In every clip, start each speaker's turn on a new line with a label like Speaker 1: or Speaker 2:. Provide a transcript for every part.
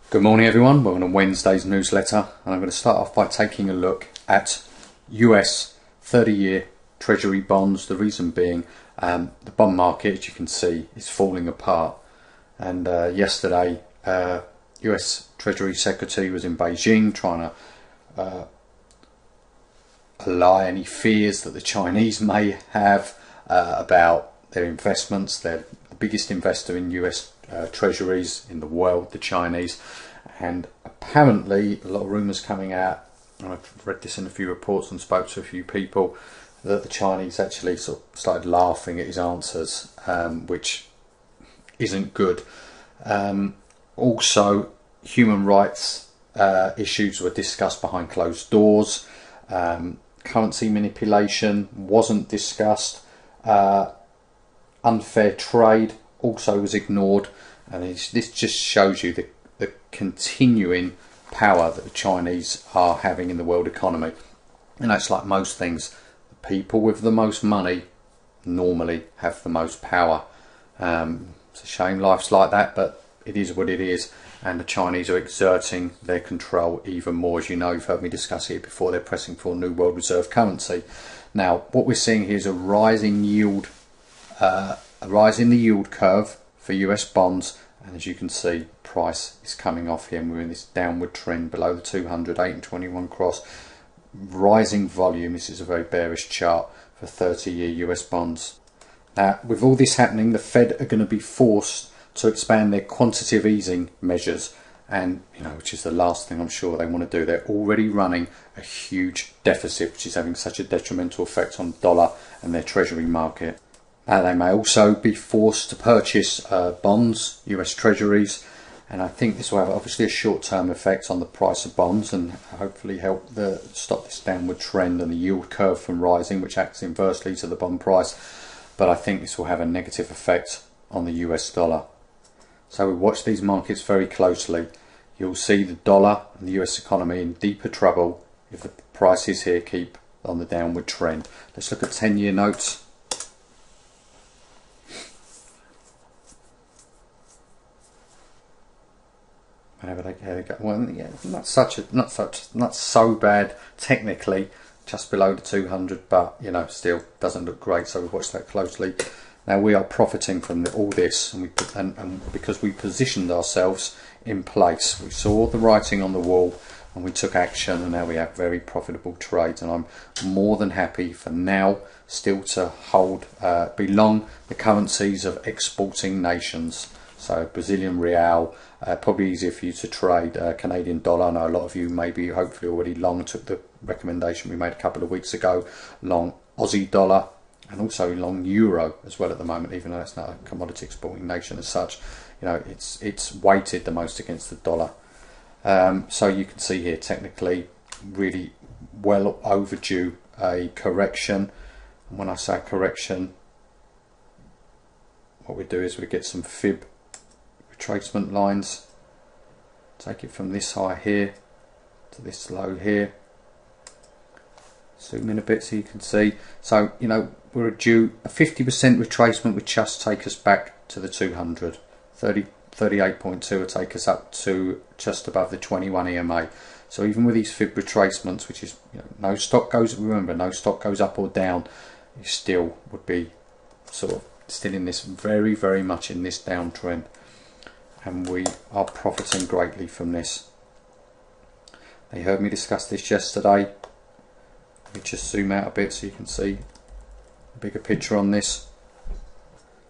Speaker 1: Good morning everyone, we're on Wednesday's newsletter and I'm going to start off by taking a look at US 30-year Treasury bonds. The reason being the bond market, as you can see, is falling apart, and yesterday US Treasury Secretary was in Beijing trying to allay any fears that the Chinese may have about their investments. They're the biggest investor in US treasuries in the world, the Chinese, and apparently a lot of rumours coming out, and I've read this in a few reports and spoke to a few people, that the Chinese actually sort of started laughing at his answers, which isn't good. Also, human rights issues were discussed behind closed doors. Currency manipulation wasn't discussed. Unfair trade also was ignored, and this just shows you the continuing power that the Chinese are having in the world economy. And that's like most things, the people with the most money normally have the most power. It's a shame life's like that, but it is what it is, and the Chinese are exerting their control even more. As you know, you've heard me discuss it before, they're pressing for a new world reserve currency. Now what we're seeing here is a rise in yield, a rise in the yield curve for US bonds, and as you can see, price is coming off here and we're in this downward trend below the 200, 8 and 21 cross. Rising volume. This is a very bearish chart for 30-year US bonds. Now with all this happening, the Fed are going to be forced to expand their quantitative easing measures, and which is the last thing I'm sure they want to do. They're already running a huge deficit, which is having such a detrimental effect on the dollar and their treasury market. They may also be forced to purchase bonds, US treasuries, and I think this will have obviously a short-term effect on the price of bonds and hopefully help stop this downward trend and the yield curve from rising, which acts inversely to the bond price. But I think this will have a negative effect on the US dollar. So we watch these markets very closely. You'll see the dollar and the US economy in deeper trouble if the prices here keep on the downward trend. Let's look at 10-year notes. Whenever they go, well, yeah, not so bad technically, just below the 200, but still doesn't look great. So we watch that closely. Now we are profiting from all this, and because we positioned ourselves in place, we saw the writing on the wall and we took action, and now we have very profitable trades. And I'm more than happy for now still to hold, be long the currencies of exporting nations. So Brazilian real, probably easier for you to trade. Canadian dollar, I know a lot of you maybe hopefully already long took the recommendation we made a couple of weeks ago, long Aussie dollar, and also long euro as well at the moment, even though it's not a commodity exporting nation as such. It's weighted the most against the dollar. So you can see here technically really well overdue a correction. And when I say correction, what we do is we get some fib retracement lines, take it from this high here to this low here. Zoom in a bit so you can see. So we're due a 50% retracement, would just take us back to the 200. 38.2 will take us up to just above the 21 EMA. So even with these fib retracements, which is no stock goes, remember, no stock goes up or down, you still would be sort of still in this very much in this downtrend, and we are profiting greatly from this. They heard me discuss this yesterday. Let me just zoom out a bit so you can see a bigger picture on this.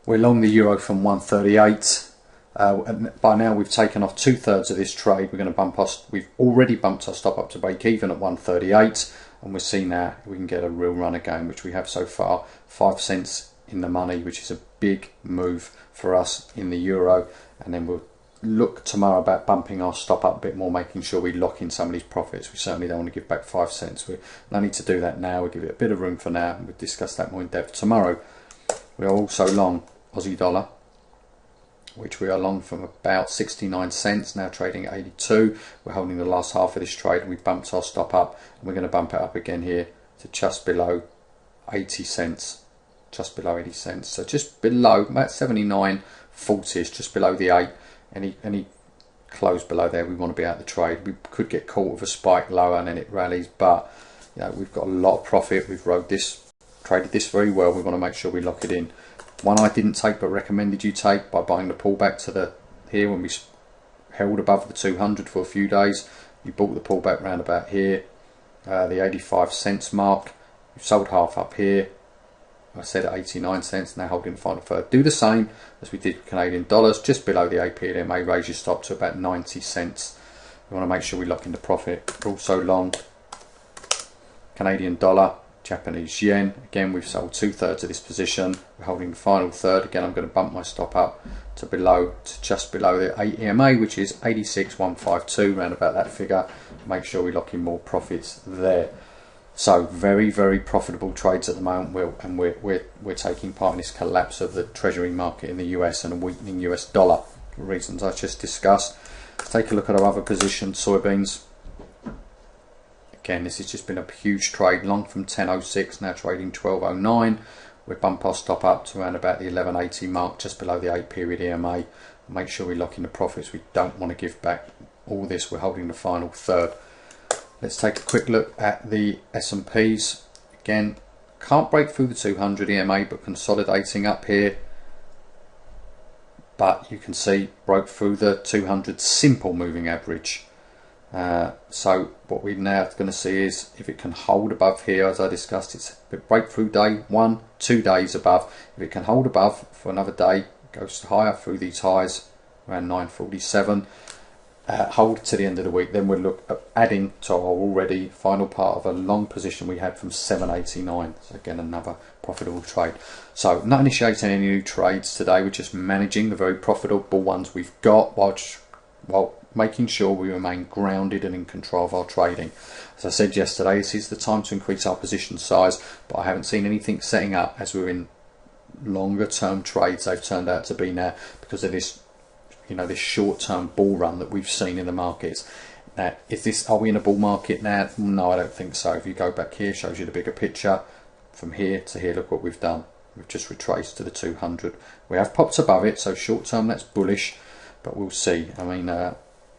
Speaker 1: We're long the euro from 138. And by now we've taken off 2/3 of this trade. We've already bumped our stop up to break even at 138, and we'll see now if we can get a real run again, which we have so far. 5 cents in the money, which is a big move for us in the euro, and then we'll look tomorrow about bumping our stop up a bit more, making sure we lock in some of these profits. We certainly don't want to give back 5 cents. We no need to do that now. We'll give it a bit of room for now. We'll discuss that more in depth tomorrow. We are also long Aussie dollar, which we are long from about 69 cents, now trading at 82. We're holding the last half of this trade, and we bumped our stop up, and we're going to bump it up again here to just below 80 cents. Just below 80 cents. So just below, about 79.40 is just below the 8. Any close below there, we want to be out of the trade. We could get caught with a spike lower and then it rallies, but you know, we've got a lot of profit. We've traded this very well. We want to make sure we lock it in. One I didn't take but recommended you take by buying the pullback to here when we held above the 200 for a few days. You bought the pullback round about here, the 85 cents mark. You've sold half up here. I said at 89 cents, now holding the final third. Do the same as we did with Canadian dollars, just below the AP and MA, raise your stop to about 90 cents. We want to make sure we lock in the profit. We're also long Canadian dollar, Japanese yen. Again, we've sold 2/3 of this position. We're holding the final third. Again, I'm going to bump my stop up to just below the 8 EMA, which is 86.152, around about that figure. Make sure we lock in more profits there. So very, very profitable trades at the moment, we're taking part in this collapse of the Treasury market in the US and a weakening US dollar for reasons I just discussed. Let's take a look at our other position, soybeans. Again, this has just been a huge trade, long from 10.06, now trading 12.09. We bump our stop up to around about the 11.80 mark, just below the 8 period EMA. Make sure we lock in the profits. We don't want to give back all this. We're holding the final third. Let's take a quick look at the S&Ps. Again, can't break through the 200 EMA, but consolidating up here. But you can see broke through the 200 simple moving average. So what we're now going to see is if it can hold above here, as I discussed, it's a breakthrough day 1, 2 days above. If it can hold above for another day, goes higher through these highs around 947. Hold to the end of the week, then we'll look at adding to our already final part of a long position we had from 789. So again, another profitable trade. So not initiating any new trades today, we're just managing the very profitable ones we've got while making sure we remain grounded and in control of our trading. As I said yesterday, this is the time to increase our position size, but I haven't seen anything setting up as we're in longer term trades. They've turned out to be now because of this, you know, this short-term bull run that we've seen in the markets. Now, are we in a bull market now? No, I don't think so. If you go back here, shows you the bigger picture. From here to here, look what we've done. We've just retraced to the 200. We have popped above it, so short-term that's bullish, but we'll see. I mean,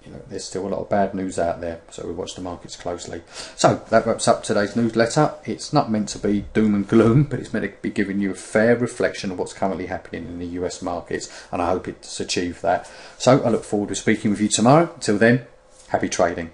Speaker 1: you know, there's still a lot of bad news out there, so we watch the markets closely. So that wraps up today's newsletter. It's not meant to be doom and gloom, but it's meant to be giving you a fair reflection of what's currently happening in the US markets, and I hope it's achieved that. So I look forward to speaking with you tomorrow. Until then, happy trading.